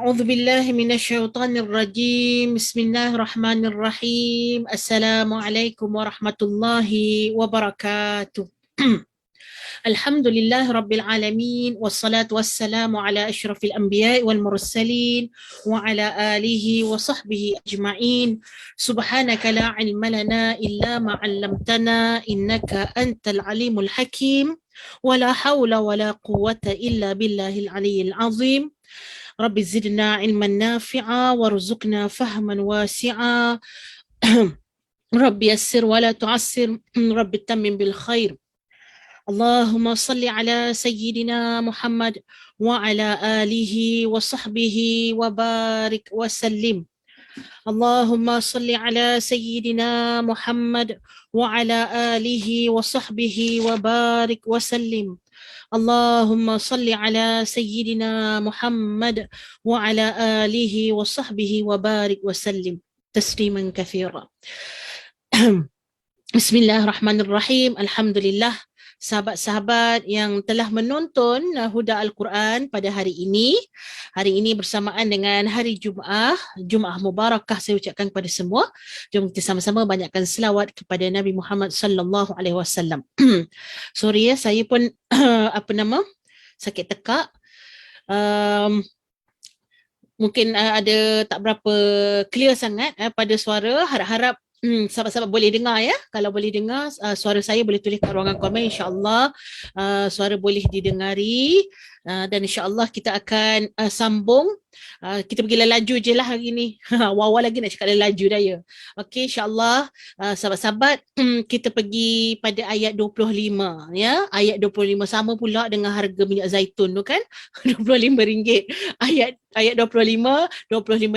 أعوذ بالله من الشيطان الرجيم. بسم الله الرحمن الرحيم. السلام عليكم ورحمة الله وبركاته. الحمد لله رب العالمين والصلاة والسلام على أشرف الأنبياء والمرسلين وعلى آله وصحبه أجمعين. سبحانك لا علم لنا إلا ما علمتنا إنك أنت العليم الحكيم ولا حول ولا قوة إلا بالله العلي العظيم. رب زدنا علما نافعا وارزقنا فهما واسعا. رب يسر ولا تعسر. رب تمم بالخير. اللهم صل على سيدنا محمد وعلى آله وصحبه وبارك وسلم. اللهم صل على سيدنا محمد وعلى آله وصحبه وبارك وسلم. اللهم صل على سيدنا محمد وعلى آله وصحبه وبارك وسلم تسليما كثيرا. Bismillahirrahmanirrahim. Alhamdulillah, sahabat-sahabat yang telah menonton Huda Al-Quran pada hari ini. Hari ini bersamaan dengan hari Jumaat. Jumaat Mubarakah saya ucapkan kepada semua. Jom kita sama-sama banyakkan selawat kepada Nabi Muhammad sallallahu alaihi wasallam. Sorry ya, saya pun sakit tekak. Mungkin ada tak berapa clear sangat pada suara. Harap-harap sahabat-sahabat boleh dengar ya. Kalau boleh dengar suara saya, boleh tulis kat ruangan komen. InsyaAllah suara boleh didengari. Dan insyaAllah kita akan sambung. Kita pergi laju je lah hari ni. Wawa lagi nak cakap laju dah ya. Okey, insyaAllah sahabat-sahabat, kita pergi pada ayat 25 ya. Ayat 25 sama pula dengan harga minyak zaitun tu kan. RM25. Ayat 25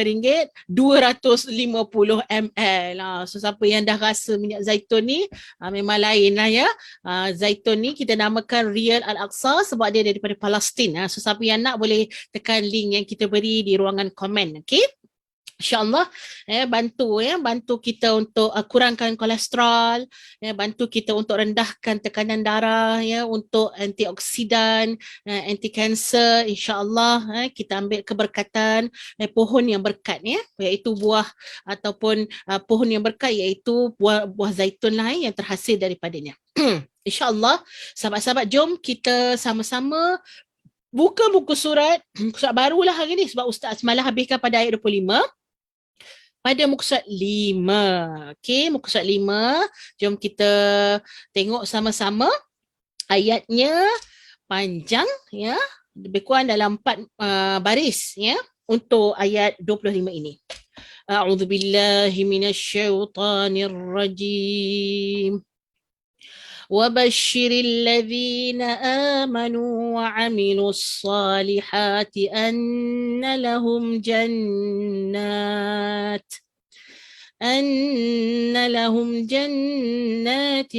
ringgit 250 ml. So siapa yang dah rasa minyak zaitun ni memang lain lah ya. Zaitun ni kita namakan Riyal Al-Aqsa sebab dia daripada Palestin. So siapa yang nak boleh tekan link yang kita beri di ruangan komen. Okay, InsyaAllah bantu kita untuk kurangkan kolesterol, bantu kita untuk rendahkan tekanan darah, untuk antioksidan, anti kanser. InsyaAllah kita ambil keberkatan pohon yang berkat iaitu buah ataupun pohon yang berkat iaitu buah zaitun lah yang terhasil daripadanya. InsyaAllah sahabat-sahabat, jom kita sama-sama buka buku surat barulah hari ni sebab Ustaz semalam habiskan pada ayat 25. Pada muka surat 5. Okey, muka surat 5. Jom kita tengok sama-sama. Ayatnya panjang ya. Lebih kurang dalam 4 baris ya untuk ayat 25 ini. A'udzubillahi minasyaitonirrajim. وبشر الذين آمنوا وعملوا الصالحات أن لهم جنات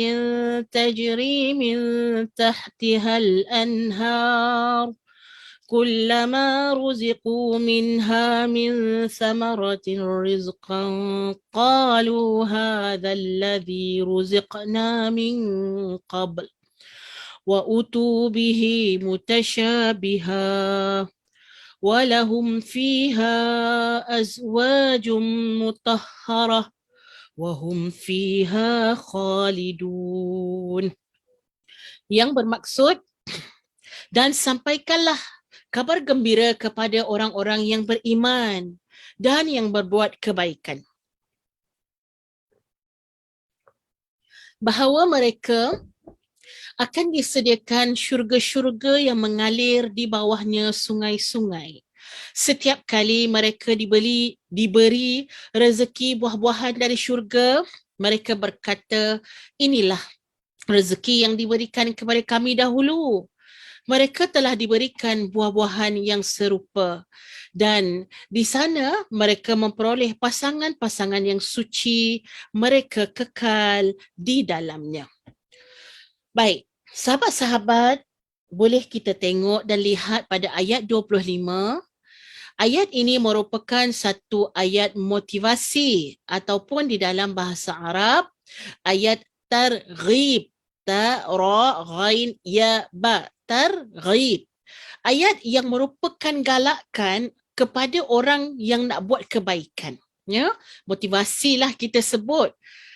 تجري من تحتها الأنهار كلما رزقوا منها من ثمرة رزقا قالوا هذا الذي رزقنا من قبل وأتوا به متشابها ولهم فيها أزواج مطهرة وهم فيها خالدون. Yang bermaksud, dan sampaikanlah kabar gembira kepada orang-orang yang beriman dan yang berbuat kebaikan, bahawa mereka akan disediakan syurga-syurga yang mengalir di bawahnya sungai-sungai. Setiap kali mereka diberi rezeki buah-buahan dari syurga, mereka berkata, inilah rezeki yang diberikan kepada kami dahulu. Mereka telah diberikan buah-buahan yang serupa dan di sana mereka memperoleh pasangan-pasangan yang suci, mereka kekal di dalamnya. Baik, sahabat-sahabat, boleh kita tengok dan lihat pada ayat 25. Ayat ini merupakan satu ayat motivasi ataupun di dalam bahasa Arab ayat targhib, ta ra ghain ya ba, targhib. Ayat yang merupakan galakan kepada orang yang nak buat kebaikan. Ya, motivasilah kita sebut.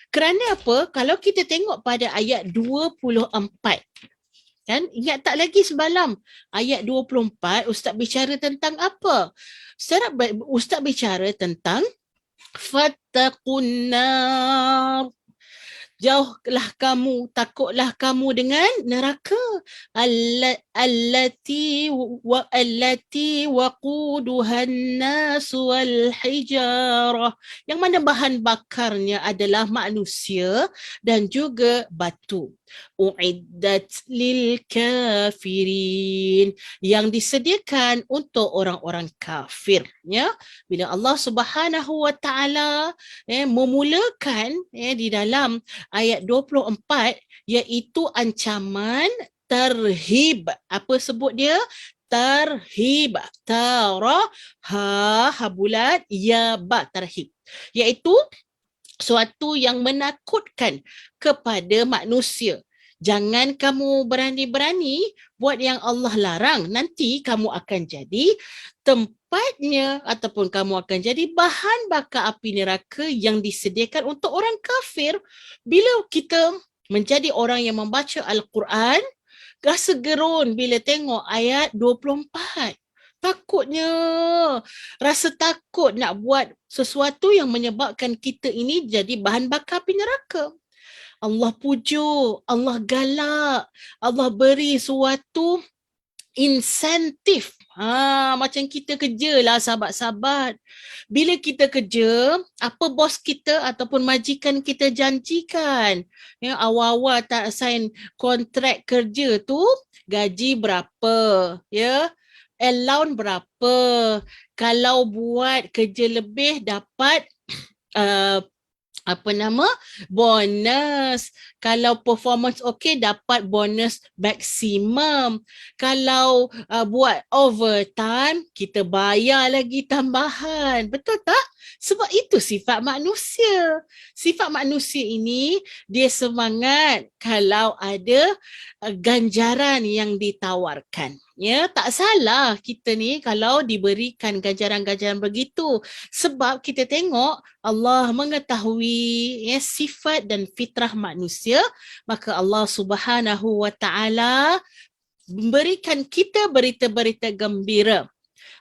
Kerana apa? Kalau kita tengok pada ayat 24, kan? Ingat tak lagi semalam ayat 24 Ustaz bicara tentang apa? Ustaz bicara tentang fattaqun nar. Jauhlah kamu, takutlah kamu dengan neraka. Allati waquduhan nas wal hijarah. Yang mana bahan bakarnya adalah manusia dan juga batu. Uiddat lil kafirin. Yang disediakan untuk orang-orang kafir. Ya? Bila Allah Subhanahu wa taala memulakan di dalam ayat 24 iaitu ancaman terhib. Apa sebut dia? Terhib. Ha bulat, ya ba, terhib. Iaitu suatu yang menakutkan kepada manusia. Jangan kamu berani-berani buat yang Allah larang. Nanti kamu akan jadi tempatnya ataupun kamu akan jadi bahan bakar api neraka yang disediakan untuk orang kafir. Bila kita menjadi orang yang membaca Al-Quran, rasa gerun bila tengok ayat 24. Takutnya, rasa takut nak buat sesuatu yang menyebabkan kita ini jadi bahan bakar api neraka. Allah pujuk, Allah galak, Allah beri suatu insentif. Macam kita kerja lah sahabat-sahabat. Bila kita kerja, apa bos kita ataupun majikan kita janjikan? Ya, awal-awal tak sign kontrak kerja tu, gaji berapa? Ya, allowance berapa? Kalau buat kerja lebih dapat bonus. Kalau performance okey dapat bonus maksimum. Kalau buat overtime, kita bayar lagi tambahan. Betul tak? Sebab itu sifat manusia. Sifat manusia ini dia semangat kalau ada ganjaran yang ditawarkan. Ya, tak salah kita ni kalau diberikan ganjaran-ganjaran begitu. Sebab kita tengok Allah mengetahui sifat dan fitrah manusia, maka Allah Subhanahu wa taala memberikan kita berita-berita gembira.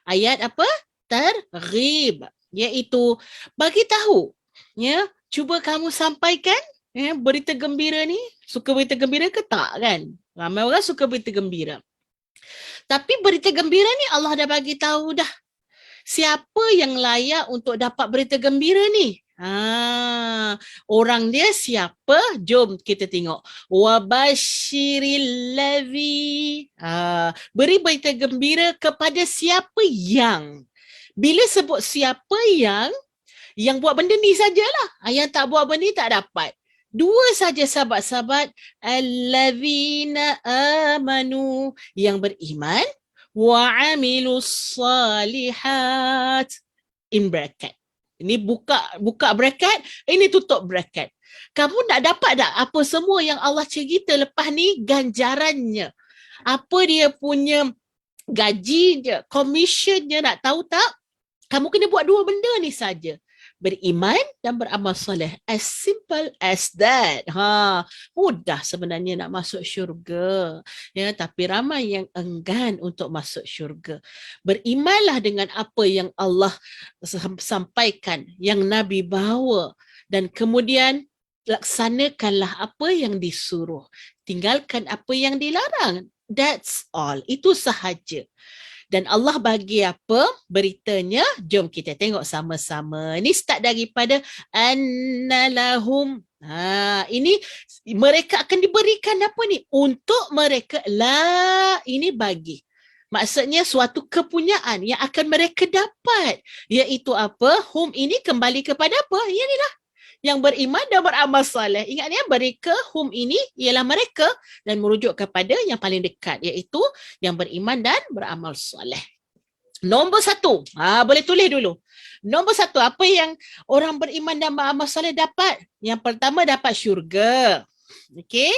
Ayat apa? Targhib, iaitu bagi tahu. Ya, cuba kamu sampaikan berita gembira ni. Suka berita gembira ke tak kan? Ramai orang suka berita gembira. Tapi berita gembira ni Allah dah bagi tahu dah. Siapa yang layak untuk dapat berita gembira ni? Orang dia siapa? Jom kita tengok. Wabashiril ladzi. Beri berita gembira kepada siapa yang. Bila sebut siapa yang buat benda ni sajalah. Yang tak buat benda ni tak dapat. Dua saja sahabat-sahabat. Allazina amanu, yang beriman, wa amilus salihat, in bracket. Ini buka bracket, ini tutup bracket. Kamu nak dapat tak apa semua yang Allah cerita lepas ni ganjarannya? Apa dia punya gajinya, commissionnya, nak tahu tak? Kamu kena buat dua benda ni saja. Beriman dan beramal soleh. As simple as that. Mudah sebenarnya nak masuk syurga. Ya, tapi ramai yang enggan untuk masuk syurga. Berimanlah dengan apa yang Allah sampaikan, yang Nabi bawa, dan kemudian laksanakanlah apa yang disuruh. Tinggalkan apa yang dilarang. That's all. Itu sahaja. Dan Allah bagi apa beritanya? Jom kita tengok sama-sama. Ini start daripada annalahum. Ini mereka akan diberikan apa ni? Untuk mereka. Ini bagi. Maksudnya suatu kepunyaan yang akan mereka dapat. Iaitu apa? Hum ini kembali kepada apa? Inilah. Yang beriman dan beramal soleh. Ingat ni, mereka, hum ini ialah mereka dan merujuk kepada yang paling dekat, iaitu yang beriman dan beramal soleh. Nombor satu, boleh tulis dulu. Nombor satu, apa yang orang beriman dan beramal soleh dapat? Yang pertama, dapat syurga. Okey?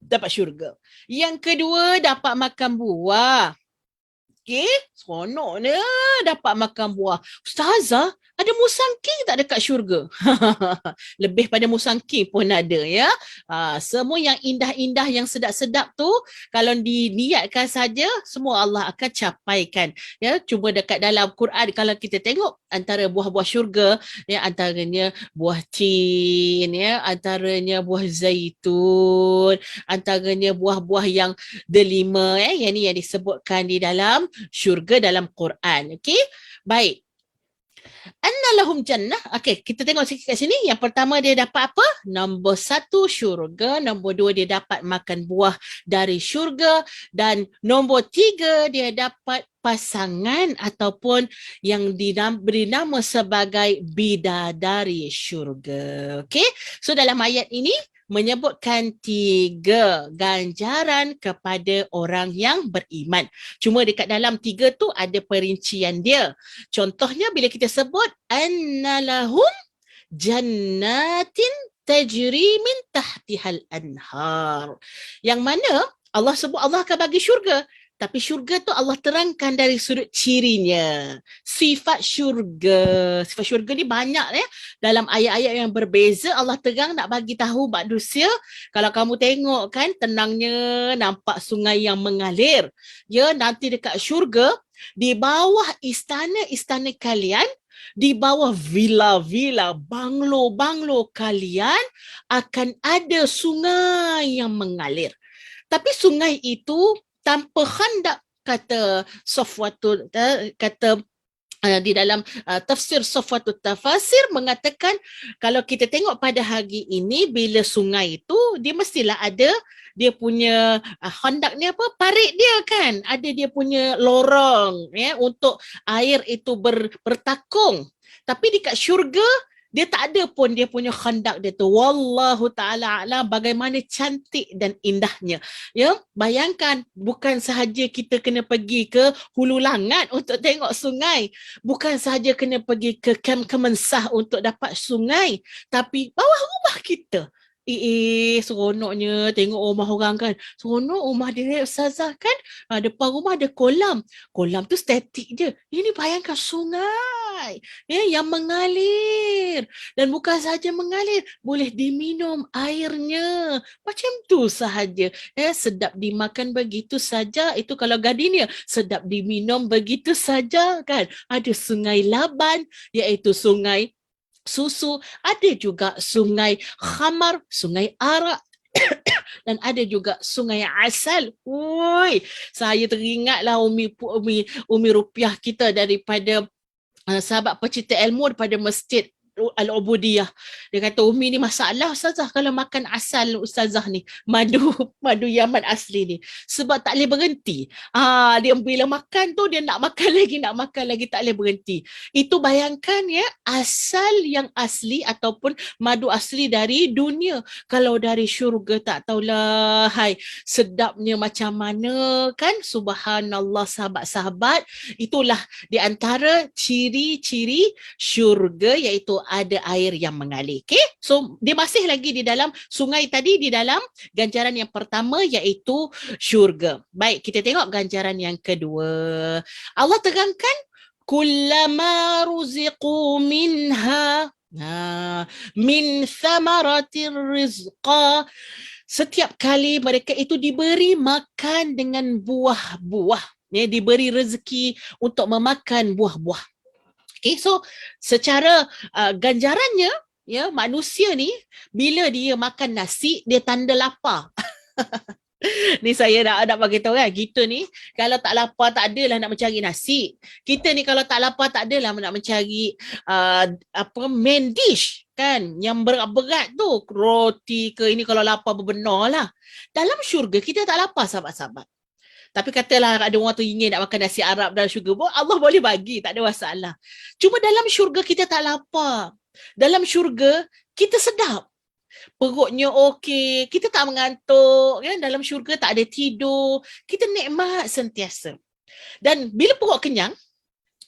Dapat syurga. Yang kedua, dapat makan buah. Okey, seronoknya dapat makan buah. Ustazah, ada musangking tak dekat syurga? Lebih pada musangking pun ada ya. Semua yang indah-indah, yang sedap-sedap tu, kalau diniatkan saja, semua Allah akan capaikan. Ya, cuma dekat dalam Quran kalau kita tengok antara buah-buah syurga, ya antaranya buah tin, ya antaranya buah zaitun, antaranya buah-buah yang delima, yang ni yang disebutkan di dalam syurga dalam Quran. Okey, baik. Annalahum jannah. Okey, kita tengok sikit kat sini. Yang pertama dia dapat apa? Nombor 1 syurga, nombor 2 dia dapat makan buah dari syurga, dan nombor 3 dia dapat pasangan ataupun yang diberi nama sebagai bidadari syurga. Okey, so dalam ayat ini menyebutkan 3 ganjaran kepada orang yang beriman. Cuma dekat dalam 3 tu ada perincian dia. Contohnya bila kita sebut annalahum jannatin tajri min tahtihal anhar. Yang mana Allah sebut Allah akan bagi syurga. Tapi syurga tu Allah terangkan dari sudut cirinya. Sifat syurga. Sifat syurga ni banyak ya. Dalam ayat-ayat yang berbeza Allah terang nak bagi tahu manusia. Kalau kamu tengok kan tenangnya nampak sungai yang mengalir. Ya, nanti dekat syurga di bawah istana-istana kalian, di bawah villa-villa, banglo-banglo kalian akan ada sungai yang mengalir. Tapi sungai itu tanpa khandak, kata Safwatul, kata di dalam tafsir Safwatul Tafasir mengatakan kalau kita tengok pada hari ini bila sungai itu dia mestilah ada dia punya khandak ni apa, parit dia kan, ada dia punya lorong ya untuk air itu bertakung. Tapi dekat syurga dia tak ada pun dia punya khandak dia tu. Wallahu ta'ala alam bagaimana cantik dan indahnya. Ya, bayangkan bukan sahaja kita kena pergi ke Hulu Langat untuk tengok sungai. Bukan sahaja kena pergi ke Kem Kemensah untuk dapat sungai. Tapi bawah rumah kita. Seronoknya tengok rumah orang kan. Seronok rumah dia Ustazah kan. Depan rumah ada kolam. Kolam tu statik je. Ini bayangkan sungai yang mengalir. Dan bukan sahaja mengalir, boleh diminum airnya. Macam tu sahaja. Sedap dimakan begitu saja. Itu kalau gardenia. Sedap diminum begitu saja kan. Ada sungai Laban, iaitu sungai susu, ada juga sungai khamar, sungai arak, dan ada juga sungai asal. Ui, saya teringatlah Umi Rupiah kita daripada sahabat pecinta ilmu daripada Masjid Al-Ubudiyah. Dia kata, Umi ni masalah Ustazah kalau makan asal Ustazah ni. Madu Yaman asli ni. Sebab tak boleh berhenti. Dia bila makan tu, dia nak makan lagi, tak boleh berhenti. Itu bayangkan ya, asal yang asli ataupun madu asli dari dunia. Kalau dari syurga tak tahulah, hai, sedapnya macam mana kan. Subhanallah sahabat-sahabat. Itulah di antara ciri-ciri syurga, iaitu ada air yang mengalir. Okay? So, dia masih lagi di dalam sungai tadi, di dalam ganjaran yang pertama iaitu syurga. Baik, kita tengok ganjaran yang kedua. Allah terangkan, kullama ruziqu minha min thamaratir rizqa. Setiap kali mereka itu diberi makan dengan buah-buah. Diberi rezeki untuk memakan buah-buah. Okay, so secara ganjarannya, ya, manusia ni bila dia makan nasi dia tanda lapar. Ni saya nak bagi tahu kan, kita ni kalau tak lapar tak adalah nak mencari nasi. Kita ni kalau tak lapar tak adalah nak mencari main dish kan, yang berat-berat tu, roti ke ini kalau lapar berbenar lah. Dalam syurga kita tak lapar sahabat-sahabat. Tapi katalah ada orang tu ingin nak makan nasi Arab dalam syurga, Allah boleh bagi, tak ada masalah. Cuma dalam syurga kita tak lapar. Dalam syurga kita sedap. Perutnya okey, kita tak mengantuk, kan? Dalam syurga tak ada tidur, kita nikmat sentiasa. Dan bila perut kenyang,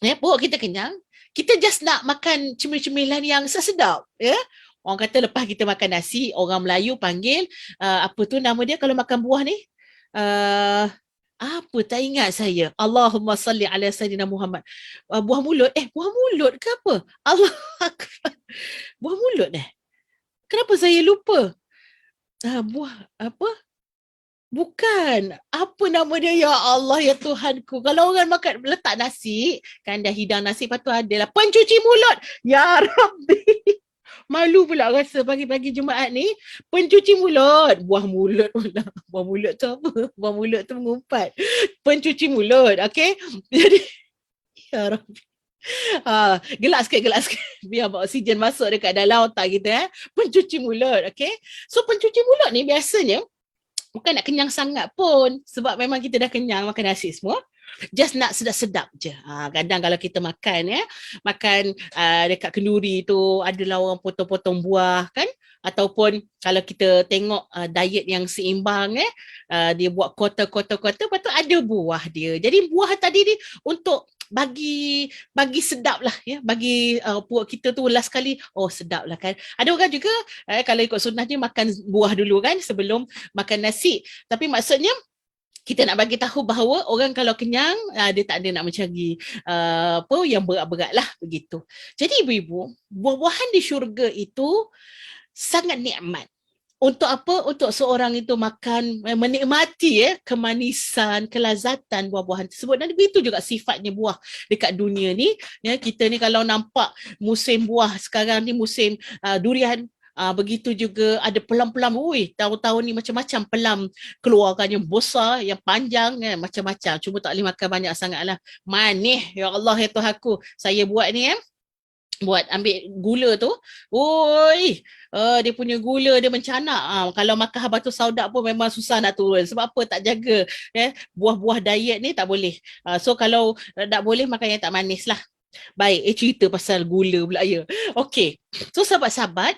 perut kita kenyang, kita just nak makan cemilan-cemilan yang sedap, ya. Orang kata lepas kita makan nasi, orang Melayu panggil apa tu nama dia kalau makan buah ni? Apa tak ingat saya? Allahumma salli ala Sayyidina Muhammad. Buah mulut. Buah mulut ke apa? Allah Akbar. Buah mulut Kenapa saya lupa? Buah apa? Bukan. Apa nama dia? Ya Allah, ya Tuhanku. Kalau orang makan letak nasi, kan dah hidang nasi, lepas tu adalah pencuci mulut. Ya Rabbi. Malu pula rasa pagi-pagi Jumaat ni. Pencuci mulut. Buah mulut pula. Buah mulut tu apa? Buah mulut tu mengumpat. Pencuci mulut. Okay? Jadi, ya Rabbi. Gelak sikit, gelak sikit. Biar oksigen masuk dekat dalam otak kita. Pencuci mulut. Okay? So, pencuci mulut ni biasanya bukan nak kenyang sangat pun, sebab memang kita dah kenyang makan nasi semua. Just nak sedap-sedap je. Kadang kalau kita makan makan dekat kenduri tu adalah orang potong-potong buah kan, ataupun kalau kita tengok diet yang seimbang dia buat kuarter-kuarter, lepas tu ada buah dia. Jadi buah tadi ni untuk bagi sedap lah ya, bagi perut kita tu last kali sedap lah kan. Ada orang juga kalau ikut sunnah dia makan buah dulu kan sebelum makan nasi, tapi maksudnya kita nak bagi tahu bahawa orang kalau kenyang dia tak ada nak mencari apa yang berat-berat lah begitu. Jadi ibu-ibu, buah-buahan di syurga itu sangat nikmat. Untuk apa? Untuk seorang itu makan, menikmati kemanisan, kelazatan buah-buahan tersebut. Dan begitu juga sifatnya buah dekat dunia ni. Ya, kita ni kalau nampak musim buah sekarang ni musim durian, begitu juga ada pelam-pelam. Tahun-tahun ni macam-macam pelam keluarkan yang besar, yang panjang, macam-macam. Cuma tak boleh makan banyak sangat lah. Manis, ya Allah ya Tuhanku. Saya buat ni buat ambil gula tu, dia punya gula dia mencanak. Kalau makan batu saudak pun memang susah nak turun. Sebab apa? Tak jaga buah-buah diet ni tak boleh. So kalau tak boleh makan yang tak manis lah. Baik, cerita pasal gula pula ya. Okey. So sahabat-sahabat,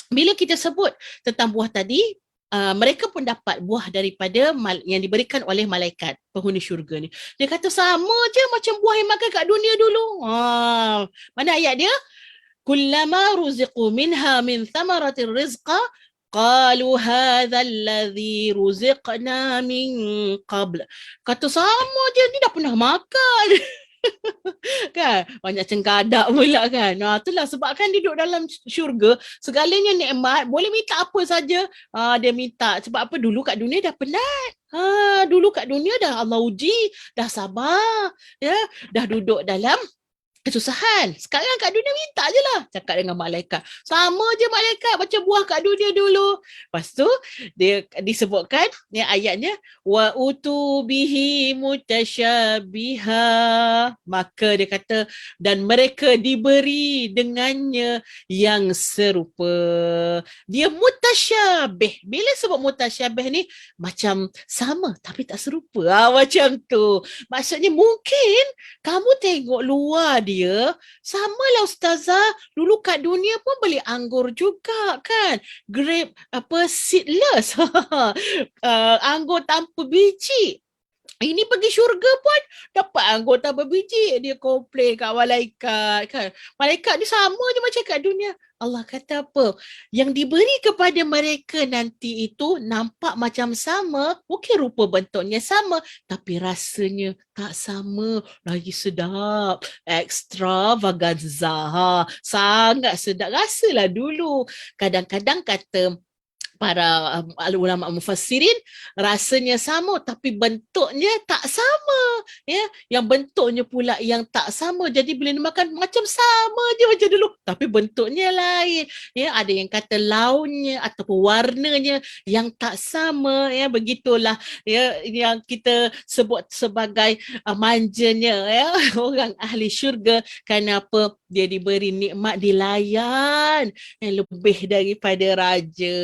bila kita sebut tentang buah tadi, mereka pun dapat buah daripada yang diberikan oleh malaikat penghuni syurga ni. Dia kata sama je macam buah yang makan kat dunia dulu. Mana ayat dia? Kullama ruziqu minha min thamaratir rizqa qalu hadha alladhi ruziqna min qabl. Kata sama je, ni dah pernah makan. Kan banyak cengkadak pula kan. Itulah sebab kan duduk dalam syurga segalanya nikmat, boleh minta apa saja dia minta. Sebab apa? Dulu kat dunia dah penat. Dulu kat dunia dah Allah uji, dah sabar ya, dah duduk dalam kesusahan. Sekarang kat dunia minta je lah. Cakap dengan malaikat. Sama je malaikat macam buah kat dunia dulu. Lepas tu dia disebutkan ayatnya wa utu bihi mutasyabiha. Maka dia kata dan mereka diberi dengannya yang serupa. Dia mutasyabih. Bila sebut mutasyabih ni macam sama tapi tak serupa. Macam tu. Maksudnya mungkin kamu tengok luar dia, samalah ustazah, dulu kat dunia pun beli anggur juga kan, grape seedless, anggur tanpa biji. Ini pergi syurga pun dapat anggur tanpa biji. Dia komplain kat malaikat kan. Malaikat ni sama je macam kat dunia. Allah kata apa? Yang diberi kepada mereka nanti itu nampak macam sama. Mungkin rupa bentuknya sama. Tapi rasanya tak sama. Lagi sedap. Extravaganza. Sangat sedap. Rasalah dulu. Kadang-kadang kata para ulama mufassirin, rasanya sama tapi bentuknya tak sama ya, yang bentuknya pula yang tak sama, jadi bila dimakan macam sama je macam dulu tapi bentuknya lain ya. Ada yang kata launnya ataupun warnanya yang tak sama ya, begitulah ya yang kita sebut sebagai manjanya ya orang ahli syurga. Kenapa? Dia diberi nikmat, dilayan yang lebih daripada raja.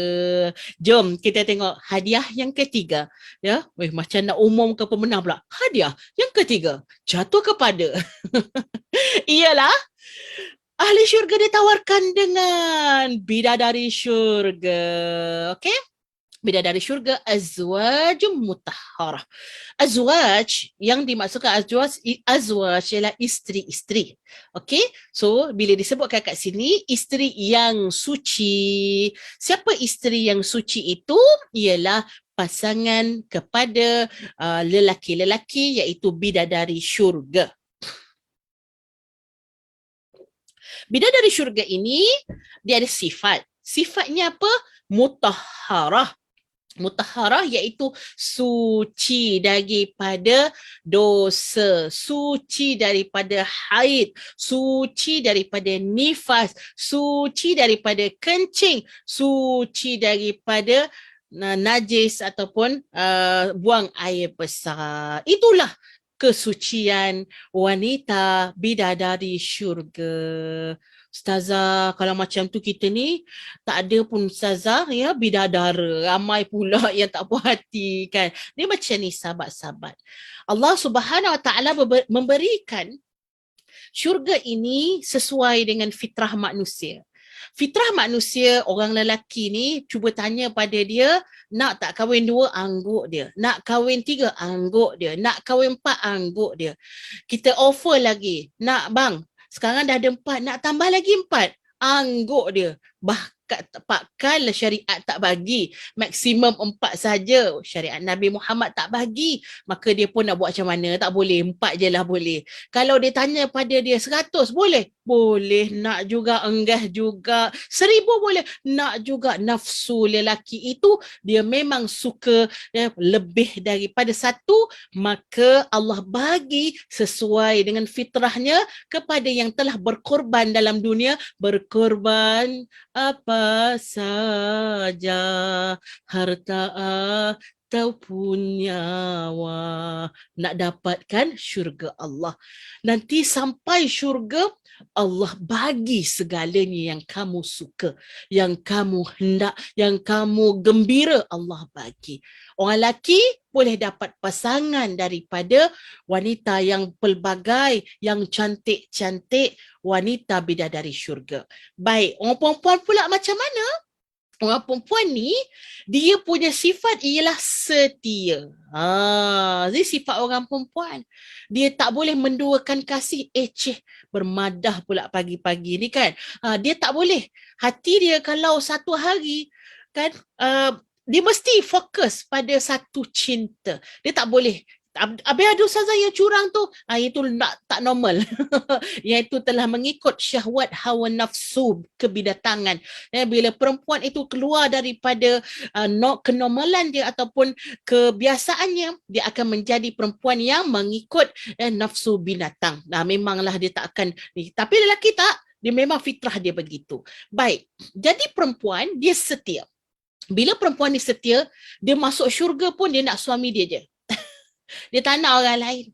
Jom kita tengok hadiah yang ketiga ya. Macam nak umum ke pemenang pula. Hadiah yang ketiga jatuh kepada ialah ahli syurga ditawarkan dengan bidadari syurga. Okey? Bidadari syurga azwajum mutahharah. Azwaj yang dimaksudkan azwaj ialah isteri-isteri. Okey? So bila disebutkan kat sini isteri yang suci. Siapa isteri yang suci itu? Ialah pasangan kepada lelaki-lelaki, iaitu bidadari syurga. Bidadari syurga ini dia ada sifat. Sifatnya apa? Mutahharah. Mutahharah iaitu suci daripada dosa, suci daripada haid, suci daripada nifas, suci daripada kencing, suci daripada najis ataupun buang air besar. Itulah kesucian wanita bidadari syurga. Ustazah, kalau macam tu kita ni tak ada pun ustazah ya, bidadara. Ramai pula yang tak puas hati kan. Dia macam ni sahabat-sahabat. Allah Subhanahu Wa Taala memberikan syurga ini sesuai dengan fitrah manusia. Fitrah manusia, orang lelaki ni cuba tanya pada dia, nak tak kahwin 2, angguk dia. Nak kahwin 3, angguk dia. Nak kahwin 4, angguk dia. Kita offer lagi, nak bang, sekarang dah ada 4, nak tambah lagi 4, angguk dia. Bahkan syariat tak bagi, maksimum 4 saja. Syariat Nabi Muhammad tak bagi, maka dia pun nak buat macam mana? Tak boleh, 4 je lah boleh. Kalau dia tanya pada dia 100, boleh? Boleh. Nak juga, enggah juga. 1000 boleh. Nak juga. Nafsu lelaki itu dia memang suka lebih daripada 1, maka Allah bagi sesuai dengan fitrahnya kepada yang telah berkorban dalam dunia. Berkorban apa saja, harta ataupun nyawa, nak dapatkan syurga Allah. Nanti sampai syurga, Allah bagi segalanya yang kamu suka, yang kamu hendak, yang kamu gembira, Allah bagi. Orang lelaki boleh dapat pasangan daripada wanita yang pelbagai, yang cantik-cantik, wanita bidadari syurga. Baik, orang perempuan pula macam mana? Orang perempuan ni, dia punya sifat ialah setia. Ini sifat orang perempuan. Dia tak boleh menduakan kasih, bermadah pula pagi-pagi ni kan. Dia tak boleh. Hati dia kalau satu hari, kan, dia mesti fokus pada satu cinta. Dia tak boleh. Habis ada ustazah yang curang tu, itu tak normal. Iaitu telah mengikut syahwat hawa nafsu kebidatangan. Bila perempuan itu keluar daripada kenormalan dia ataupun kebiasaannya, dia akan menjadi perempuan yang mengikut nafsu binatang. Memanglah dia tak akan. Tapi lelaki tak, dia memang fitrah dia begitu. Baik, jadi perempuan dia setia. Bila perempuan ni setia, dia masuk syurga pun dia nak suami dia je. Dia tak nak orang lain.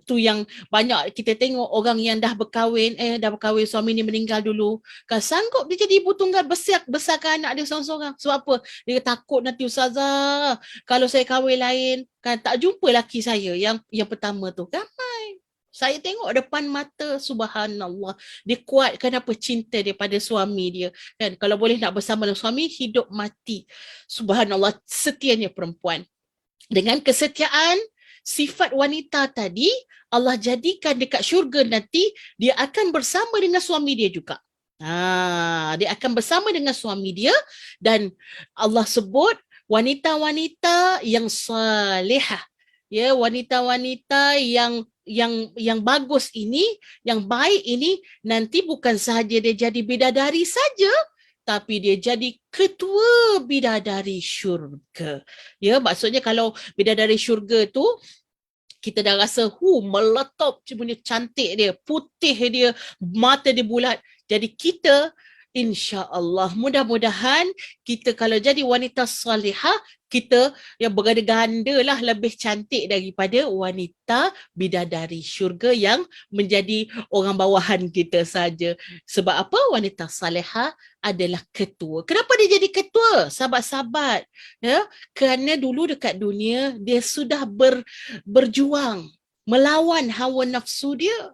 Tu yang banyak kita tengok orang yang dah berkahwin, suami ni meninggal dulu, kan sanggup dia jadi ibu tunggal, besarkan anak dia seorang-seorang. Sebab apa? Dia takut nanti ustazah, kalau saya kahwin lain, kan tak jumpa laki saya yang pertama tu. Ramai. Saya tengok depan mata, subhanallah. Dia kuat kenapa cinta dia pada suami dia. Kan? Kalau boleh nak bersama dengan suami, hidup mati. Subhanallah, setianya perempuan. Dengan kesetiaan, sifat wanita tadi, Allah jadikan dekat syurga nanti, dia akan bersama dengan suami dia juga. Dia akan bersama dengan suami dia, dan Allah sebut wanita-wanita yang salihah. Ya, wanita-wanita yang bagus ini, yang baik ini, nanti bukan sahaja dia jadi bidadari saja, tapi dia jadi ketua bidadari syurga. Ya, maksudnya kalau bidadari syurga tu, kita dah rasa meletop punya cantik dia, putih dia, mata dia bulat. Jadi kita, insya-Allah, mudah-mudahan kita kalau jadi wanita salihah, kita yang berganda-ganda lah lebih cantik daripada wanita bidadari syurga yang menjadi orang bawahan kita saja. Sebab apa? Wanita salihah adalah ketua. Kenapa dia jadi ketua? Sahabat-sahabat, ya, kerana dulu dekat dunia dia sudah berjuang melawan hawa nafsu dia.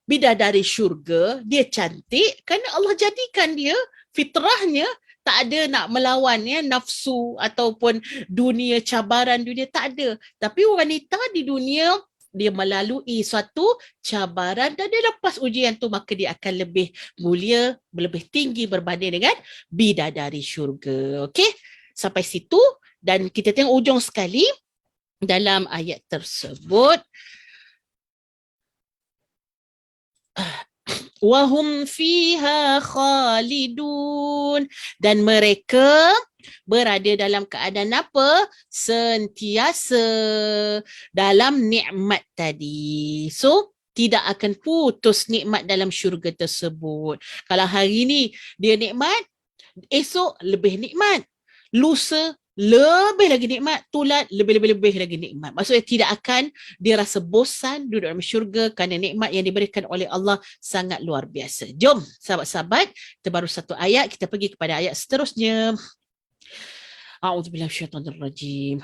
Bidadari syurga, dia cantik kerana Allah jadikan dia fitrahnya tak ada nak melawan nafsu ataupun dunia, cabaran dunia, tak ada. Tapi wanita di dunia, dia melalui suatu cabaran dan dia lepas ujian tu, maka dia akan lebih mulia, lebih tinggi berbanding dengan bidadari syurga. Okey? Sampai situ Dan kita tengok ujung sekali dalam ayat tersebut, wahum fiha khalidun, dan mereka berada dalam keadaan apa? Sentiasa dalam nikmat tadi. So tidak akan putus nikmat dalam syurga tersebut. Kalau hari ni dia nikmat, esok lebih nikmat, lusa lebih lagi nikmat, tulat lebih-lebih lagi nikmat. Maksudnya tidak akan dia rasa bosan duduk dalam syurga kerana nikmat yang diberikan oleh Allah sangat luar biasa. Jom sahabat-sahabat, kita baru satu ayat, kita pergi kepada ayat seterusnya. A'udzubillahi minasyaitonirrajim.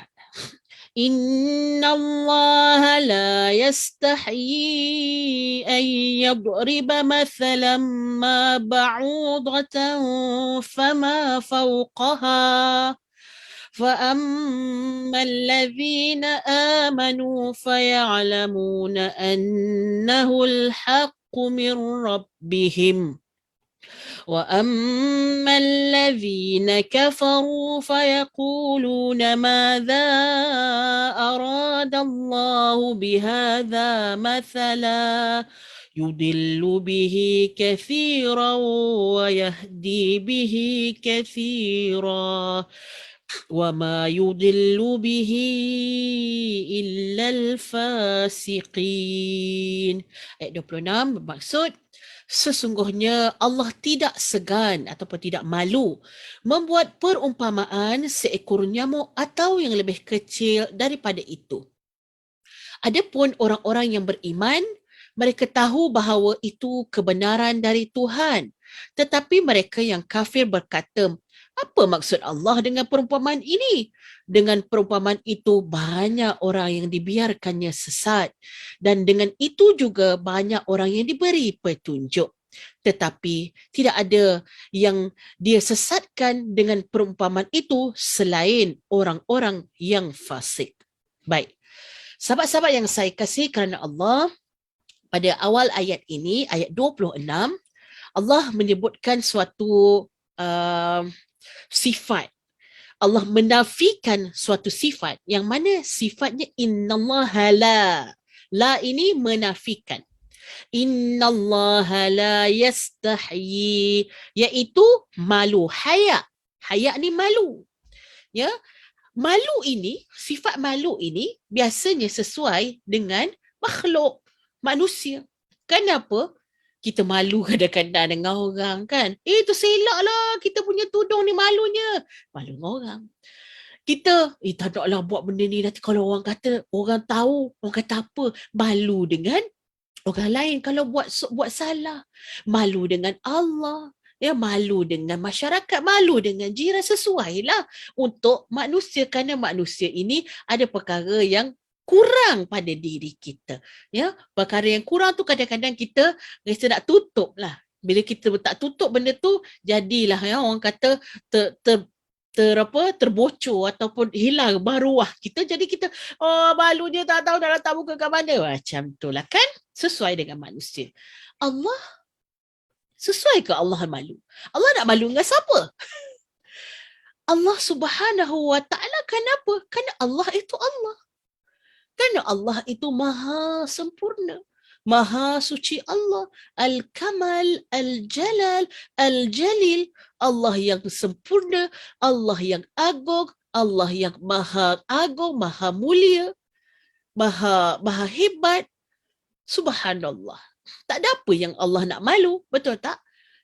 Inna Allah la yastahi an yadriba mathalan ma ba'udatan fama fawqaha فأما الذين آمنوا فيعلمون أنه الحق من ربهم وأما الذين كفروا فيقولون ماذا أراد الله بهذا مثلا يضل به كثيرا ويهدي به كثيرا وما يضل به إلا الفاسقين. Ayat 26 bermaksud sesungguhnya Allah tidak segan ataupun tidak malu membuat perumpamaan seekor nyamuk atau yang lebih kecil daripada itu. Adapun orang-orang yang beriman, mereka tahu bahawa itu kebenaran dari Tuhan. Tetapi mereka yang kafir berkata, apa maksud Allah dengan perumpamaan ini? Dengan perumpamaan itu banyak orang yang dibiarkannya sesat, dan dengan itu juga banyak orang yang diberi petunjuk. Tetapi tidak ada yang dia sesatkan dengan perumpamaan itu selain orang-orang yang fasik. Baik, sahabat-sahabat yang saya kasih kerana Allah, pada awal ayat ini, ayat 26, Allah menyebutkan suatu sifat. Allah menafikan suatu sifat yang mana sifatnya innallaha la. La ini menafikan. Innallaha la yastahi, iaitu malu, haya. Haya ni malu. Ya, malu ini, sifat malu ini biasanya sesuai dengan makhluk manusia. Kenapa? Kita malu kadang-kadang dengan orang kan. Itu selak lah, kita punya tudung ni malunya. Malu dengan orang. Kita, tak naklah buat benda ni. Nanti kalau orang kata, orang tahu, orang kata apa. Malu dengan orang lain kalau buat salah. Malu dengan Allah. Ya, malu dengan masyarakat, malu dengan jiran, sesuailah untuk manusia. Kerana manusia ini ada perkara yang kurang pada diri kita. Ya, perkara yang kurang tu kadang-kadang kita rasa nak tutup lah. Bila kita tak tutup benda tu, jadilah ya, orang kata terbocor ataupun hilang maruah kita. Jadi kita, malu dia tak tahu nak letak muka kat mana. Macam tu lah kan, sesuai dengan manusia. Allah, sesuai ke Allah malu? Allah nak malu dengan siapa? Allah Subhanahu Wa Ta'ala. Kenapa? Kerana Allah itu Allah. Kerana Allah itu maha sempurna, maha suci Allah, Al-Kamal, Al-Jalal, Al-Jalil. Allah yang sempurna, Allah yang agung, Allah yang maha agung, maha mulia, maha hebat. Subhanallah. Tak ada apa yang Allah nak malu, betul tak?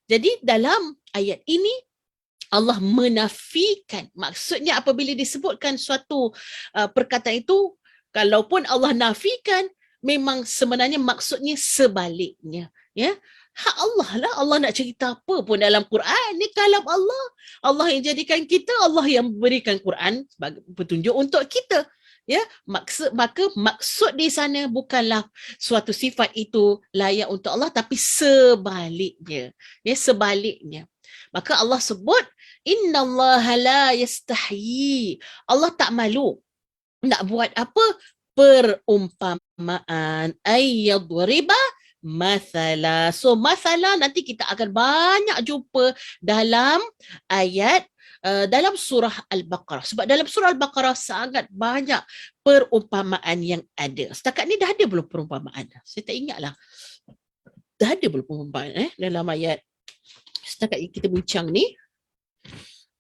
Jadi dalam ayat ini Allah menafikan. Maksudnya apabila disebutkan suatu perkataan itu, kalaupun Allah nafikan, memang sebenarnya maksudnya sebaliknya. Ya, hak Allah lah. Allah nak cerita apa pun dalam Quran, ni kalam Allah. Allah yang jadikan kita, Allah yang berikan Quran sebagai petunjuk untuk kita. Ya, maka maksud di sana bukanlah suatu sifat itu layak untuk Allah, tapi sebaliknya. Ya, sebaliknya. Maka Allah sebut, innallaha la yastahi. Allah tak malu nak buat apa? Perumpamaan. Ayyadriba mathala. So mathala nanti kita akan banyak jumpa dalam ayat dalam surah Al-Baqarah. Sebab dalam surah Al-Baqarah sangat banyak perumpamaan yang ada. Setakat ni dah ada belum perumpamaan? Saya tak ingat lah. Dah ada belum perumpamaan dalam ayat setakat kita bincang ni?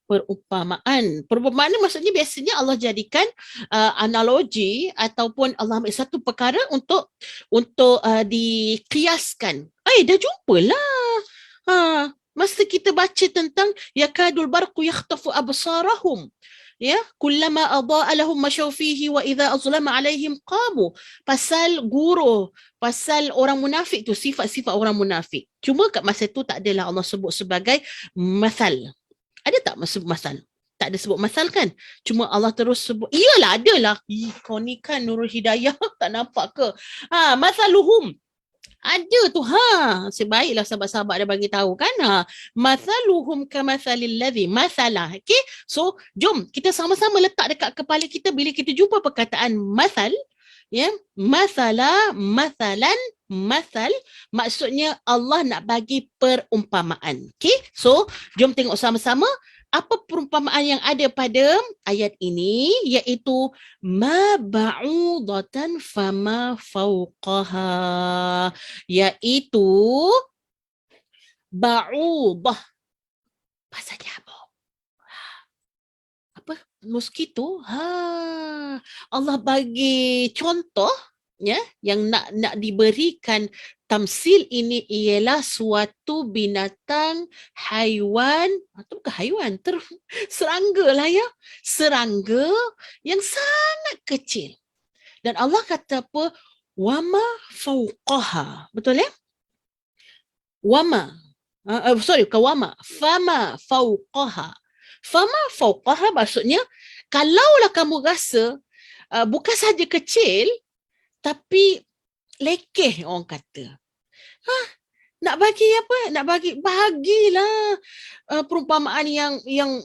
Perumpamaan. Perumpamaan ni maksudnya biasanya Allah jadikan analogi ataupun Allah ambil satu perkara untuk dikiaskan. Dah jumpalah. Masa kita baca tentang yakadul barqu yakhtafu absarahum. Ya, kullama adaa lahum masyaw fihi wa idza azlama alaihim qamu. Pasal guru, pasal orang munafik tu, sifat-sifat orang munafik. Cuma kat masa tu tak adalah Allah sebut sebagai masal. Ada tak sebut masal? Tak ada sebut masal kan? Cuma Allah terus sebut, iyalah adalah. Kau ni kan Nurul Hidayah, tak nampak ke? Masaluhum. Ada tu, sebaiklah sahabat-sahabat dah bagi tahu kan. Masaluhum kamathalil ladzi masalah. Okay? So, jom kita sama-sama letak dekat kepala kita bila kita jumpa perkataan masal, ya, masalah, masalan, masal, maksudnya Allah nak bagi perumpamaan. Okay? So, jom tengok sama-sama apa perumpamaan yang ada pada ayat ini, iaitu ma ba'udatan fama fawqaha, iaitu ba'udah. Bahasanya apa? Apa? Mosquito? Allah bagi contoh, ya, yang nak diberikan tamsil ini ialah suatu binatang, haiwan, atau bukan haiwan, serangga lah ya, serangga yang sangat kecil. Dan Allah kata apa? Wama fauqaha. Betul ya? Wama. Bukan wama. Fama fauqaha. Fama fauqaha maksudnya, kalaulah kamu rasa bukan saja kecil, tapi lekeh orang kata. Nak bagi apa? Nak bagilah perumpamaan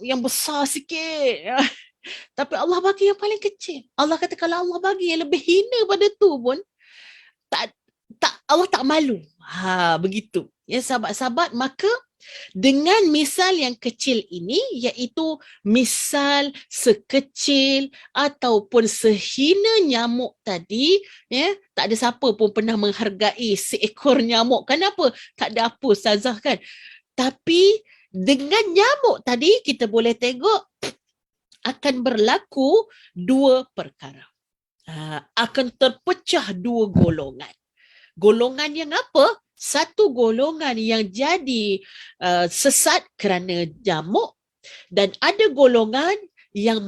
yang besar sikit. Tapi Allah bagi yang paling kecil. Allah kata kalau Allah bagi yang lebih hina pada tu pun Allah tak malu. Begitu. Ya sahabat-sahabat, maka dengan misal yang kecil ini, iaitu misal sekecil ataupun sehina nyamuk tadi, ya, tak ada siapa pun pernah menghargai seekor nyamuk. Kenapa? Tak ada apa ustazah kan. Tapi dengan nyamuk tadi kita boleh tengok akan berlaku dua perkara. Akan terpecah dua golongan. Golongan yang apa? Satu golongan yang jadi sesat kerana nyamuk, dan ada golongan yang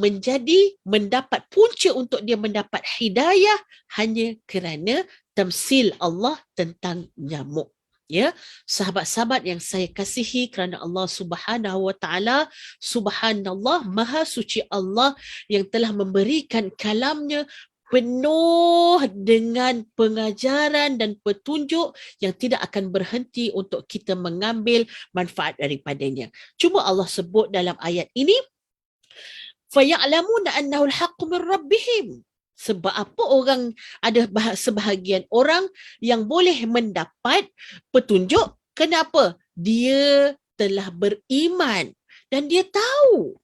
mendapat punca untuk dia mendapat hidayah hanya kerana tamsil Allah tentang nyamuk. Ya, sahabat-sahabat yang saya kasihi kerana Allah Subhanahu wa taala, subhanallah, maha suci Allah yang telah memberikan kalamnya penuh dengan pengajaran dan petunjuk yang tidak akan berhenti untuk kita mengambil manfaat daripadanya. Cuma Allah sebut dalam ayat ini, فَيَعْلَمُونَ أَنَّهُ الْحَقُّ مِنْ رَبِّهِمْ. Sebab apa ada sebahagian orang yang boleh mendapat petunjuk? Kenapa? Dia telah beriman dan dia tahu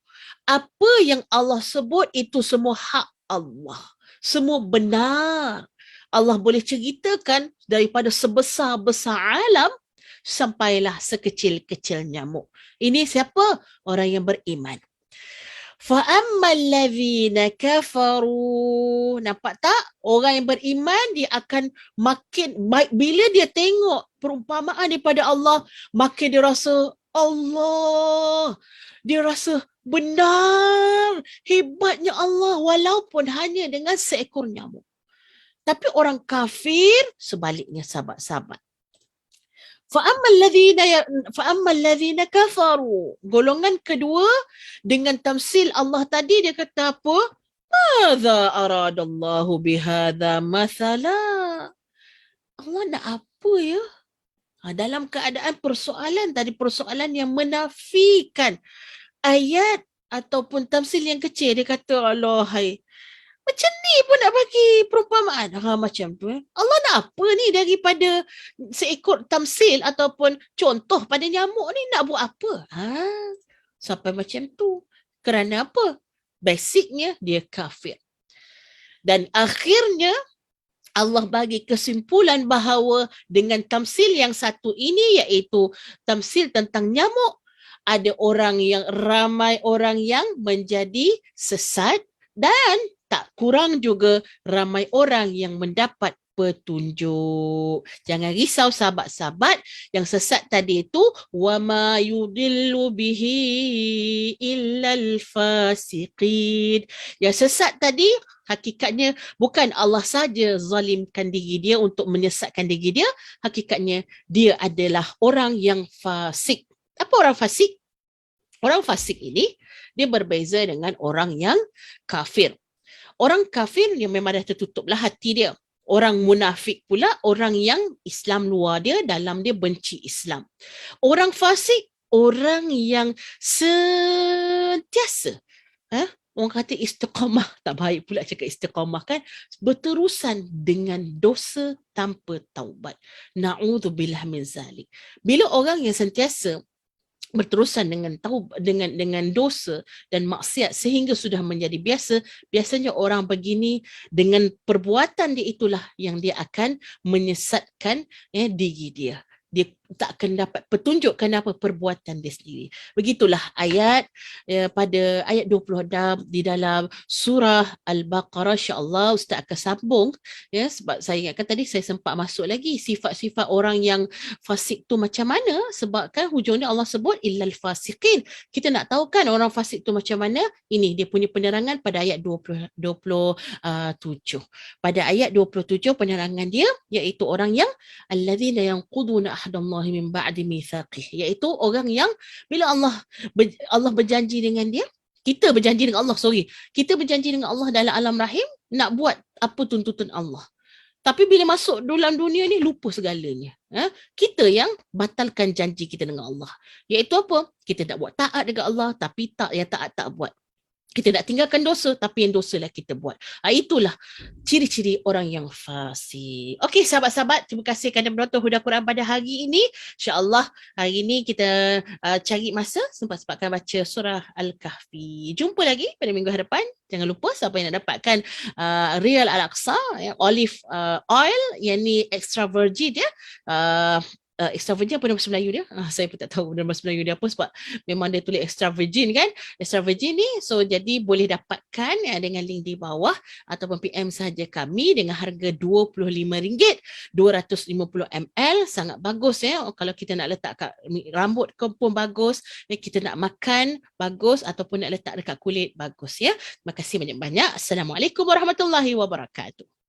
apa yang Allah sebut itu semua hak Allah. Semua benar. Allah boleh ceritakan daripada sebesar-besar alam sampailah sekecil-kecil nyamuk. Ini siapa? Orang yang beriman. فَأَمَّا الَّذِينَ كَفَرُوا. Nampak tak? Orang yang beriman dia akan makin baik bila dia tengok perumpamaan daripada Allah, makin dia rasa Allah. Dia rasa benar, hebatnya Allah walaupun hanya dengan seekor nyamuk. Tapi orang kafir sebaliknya sahabat-sahabat. فَأَمَّا الَّذِينَ كَفَرُوا. Golongan kedua dengan tamsil Allah tadi dia kata apa? مَاذَا أَرَادَ اللَّهُ بِهَذَا مَثَلًا. Allah nak apa ya? Dalam keadaan persoalan tadi, persoalan yang menafikan ayat ataupun tamsil yang kecil, dia kata Allah, hai, macam ni pun nak bagi perumpamaan. Macam tu. Allah nak apa ni daripada seekor tamsil ataupun contoh pada nyamuk ni, nak buat apa? Sampai macam tu. Kerana apa? Basicnya dia kafir. Dan akhirnya Allah bagi kesimpulan bahawa dengan tamsil yang satu ini, iaitu tamsil tentang nyamuk, ada ramai orang yang menjadi sesat dan tak kurang juga ramai orang yang mendapat petunjuk. Jangan risau sahabat-sahabat, yang sesat tadi itu wama yudillu bihi illal fasiqin. Yang sesat tadi hakikatnya bukan Allah saja zalimkan diri dia untuk menyesatkan diri dia, hakikatnya dia adalah orang yang fasik. Apa orang fasik? Orang fasik ini dia berbeza dengan orang yang kafir. Orang kafir yang memang dah tertutuplah hati dia. Orang munafik pula orang yang Islam luar dia, dalam dia benci Islam. Orang fasik orang yang sentiasa orang kata istiqamah, tak baik pula cakap istiqamah kan, berterusan dengan dosa tanpa taubat. Na'udzubillah min zalik. Bila orang yang sentiasa berterusan dengan dosa dan maksiat sehingga sudah menjadi biasa, biasanya orang begini dengan perbuatan dia itulah yang dia akan menyesatkan diri dia. Dia tak akan dapat petunjuk kenapa perbuatan dia sendiri. Begitulah ayat pada ayat 26 di dalam surah Al-Baqarah. InsyaAllah Ustaz akan sambung sebab saya ingatkan tadi saya sempat masuk lagi sifat-sifat orang yang fasik tu macam mana, sebab kan hujungnya Allah sebut illal fasiqin. Kita nak tahu kan orang fasik tu macam mana? Ini dia punya penerangan pada ayat 27. Pada ayat 27 penerangan dia iaitu orang yang allazina yanquduna ahdallahi min ba'di mitsaqih, iaitu orang yang bila Allah berjanji dengan dia, kita berjanji dengan Allah, kita berjanji dengan Allah dalam alam rahim nak buat apa tuntutan Allah. Tapi bila masuk dalam dunia ni lupa segalanya. Kita yang batalkan janji kita dengan Allah. Iaitu apa? Kita nak buat taat dengan Allah tapi yang taat tak buat. Kita nak tinggalkan dosa, tapi yang dosa lah kita buat. Itulah ciri-ciri orang yang fasik. Okey, sahabat-sahabat, terima kasih kerana menonton Huda Quran pada hari ini. InsyaAllah hari ini kita cari masa sempat-sempatkan baca surah Al-Kahfi. Jumpa lagi pada minggu hadapan. Jangan lupa siapa yang nak dapatkan Real Al-Aqsa, olive oil, yang ni extra virgin extra virgin apa nama bahasa Melayu dia? Saya pun tak tahu nama bahasa Melayu dia apa, sebab memang dia tulis extra virgin kan. Extra virgin ni, so jadi boleh dapatkan dengan link di bawah ataupun PM sahaja kami dengan harga RM25, 250 ml. Sangat bagus kalau kita nak letak kat rambut pun bagus, kita nak makan bagus ataupun nak letak dekat kulit bagus ya. Terima kasih banyak-banyak. Assalamualaikum warahmatullahi wabarakatuh.